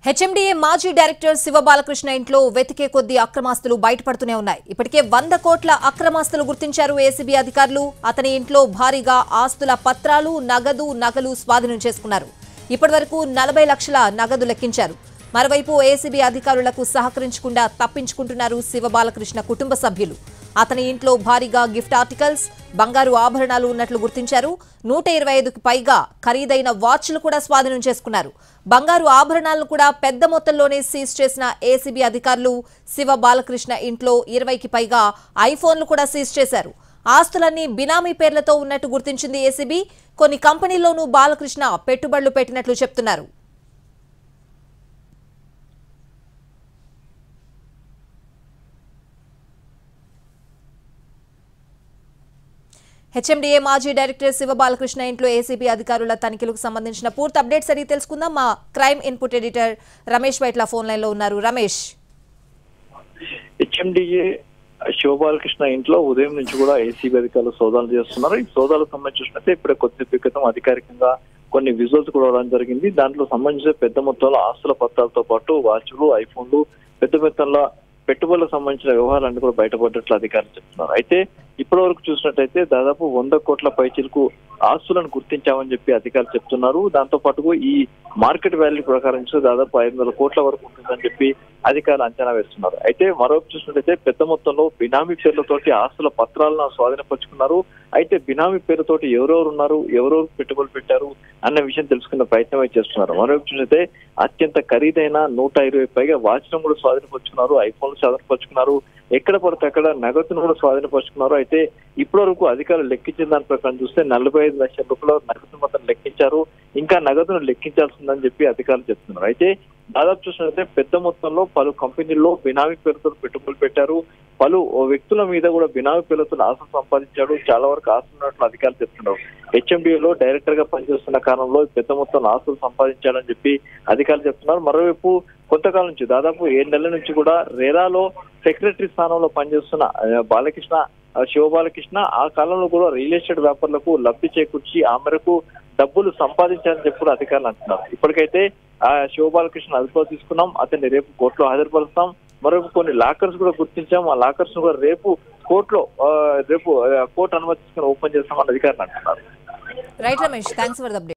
HMDA మాజీ director Shiva Balakrishna ఇంట్లో వెతికే కొద్ది అక్రమాస్తులు బయటపడుతూనే ఉన్నాయి. ఇప్పటికే 100 కోట్ల అక్రమాస్తులు గుర్తించారు ఏసీబీ అధికారులు. అతని ఇంట్లో భారీగా ఆస్తుల పత్రాలు, నగలు స్వాధీనం చేసుకున్నారు. ఇప్పటివరకు 40 లక్షల నగదు లెక్కించారు. మరోవైపు ఏసీబీ అధికారులకు సహకరించకుండా తప్పించుకుంటున్నారు శివబాలకృష్ణ కుటుంబ సభ్యులు. అతని ఇంట్లో భారీగా గిఫ్ట్ ఆర్టికల్స్, బంగారు ఆభరణాలు ఉన్నట్లు గుర్తించారు. 125కి పైగా ఖరీదైన వాచ్లు కూడా స్వాధీనం చేసుకున్నారు. బంగారు ఆభరణాలను కూడా పెద్ద మొత్తంలోనే సీజ్ చేసిన ఏసీబీ అధికారులు శివబాలకృష్ణ ఇంట్లో 20కి పైగా ఐఫోన్లు కూడా సీజ్ చేశారు. ఆస్తులన్నీ బినామీ పేర్లతో ఉన్నట్టు గుర్తించింది ఏసీబీ. కొన్ని కంపెనీల్లోనూ బాలకృష్ణ పెట్టుబడులు పెట్టినట్లు చెప్తున్నారు. హెచ్ఎండిఏ మాజీ డైరెక్టర్ శివబాలకృష్ణ ఇంట్లో ఏసీబీ అధికారుల తనిఖీలకు సంబంధించిన పూర్తి అప్డేట్స్ అడిగి తెలుసుకుందాం. మా crime input editor Ramesh Vaitla phone line లో ఉన్నారు. రమేష్, హెచ్ఎండిఏ శివబాలకృష్ణ ఇంట్లో ఉదయం నుంచి కూడా ఏసీబీ అధికారులు సోదాలు చేస్తున్నారు. ఈ సోదాలకు సంబంధించినట్లయితే ఇప్పుడే కొద్దిసేపు క్రితం అధికారికంగా కొన్ని విజువల్స్ కూడా రావడం జరిగింది. దాంట్లో సంబంధించిన పెద్ద మొత్తంలో ఆస్తుల పత్రాలతో పాటు వాచ్లు, ఐఫోన్లు, పెద్ద మొత్తంలో పెట్టుబడులకు సంబంధించిన వ్యవహారాన్ని కూడా బయటపడ్డట్లు అధికారులు చెప్తున్నారు. అయితే ఇప్పటి వరకు చూసినట్టయితే దాదాపు 100 కోట్ల పైచిలకు ఆస్తులను గుర్తించామని చెప్పి అధికారులు చెప్తున్నారు. దాంతో పాటు ఈ మార్కెట్ వాల్యూ ప్రకారం దాదాపు 500 కోట్ల వరకు ఉంటుందని చెప్పి అధికారులు అంచనా వేస్తున్నారు. అయితే మరోవైపు చూసినట్టయితే పెద్ద మొత్తంలో బినామీ పేర్లతోటి ఆస్తుల పత్రాలను స్వాధీనపరుచుకున్నారు. అయితే బినామీ పేరుతోటి ఎవరెవరు ఉన్నారు, ఎవరెవరు పెట్టుబడులు పెట్టారు అన్న విషయం తెలుసుకున్న ప్రయత్నం చేస్తున్నారు. మరోవైపు చూసినట్టే అత్యంత ఖరీదైన 120 పైగా వాచ్లను కూడా స్వాధీనపరుచుకున్నారు, ఐఫోన్లు స్వాధీనపరుచుకున్నారు, ఎక్కడ పడితే అక్కడ నగదును కూడా స్వాధీనపరుచుకున్నారు. అయితే ఇప్పటి వరకు అధికారులు లెక్కించిన దాని ప్రకారం చూస్తే 45 లక్షల రూపాయల నగదు మొత్తం లెక్కించారు. ఇంకా నగదును లెక్కించాల్సిందని చెప్పి అధికారులు చెప్తున్నారు. అయితే దాదాపు చూసినట్లయితే పెద్ద మొత్తంలో పలు కంపెనీల్లో బినామీ పేరుతో పెట్టుబడులు పెట్టారు. పలు వ్యక్తుల మీద కూడా బినామీ పేరుతో ఆస్తులు సంపాదించాడు. చాలా వరకు ఆస్తులు ఉన్నట్లు అధికారులు చెప్తున్నారు. హెచ్ఎండిఏలో డైరెక్టర్ గా పనిచేస్తున్న కాలంలో పెద్ద మొత్తంలో ఆస్తులు సంపాదించాడని చెప్పి అధికారులు చెప్తున్నారు. మరోవైపు కొంతకాలం నుంచి దాదాపు 7 నెలల నుంచి కూడా రేరాలో సెక్రటరీ స్థానంలో పనిచేస్తున్న శివబాలకృష్ణ ఆ కాలంలో కూడా రియల్ ఎస్టేట్ వ్యాపారులకు లబ్ధి చేకూర్చి ఆ మేరకు డబ్బులు సంపాదించాలని చెప్పి కూడా అధికారులు అంటున్నారు. ఇప్పటికైతే ఆ శివబాలకృష్ణ అదుపులో తీసుకున్నాం, అతన్ని రేపు కోర్టులో హాజరుపరుస్తాం. మరొక కొన్ని లాకర్స్ కూడా గుర్తించాం, ఆ లాకర్స్ కూడా రేపు కోర్టులో కోర్టు అనుమతి తీసుకుని ఓపెన్ చేస్తామని అధికారులు అంటున్నారు. Right Ramesh, thanks for the update.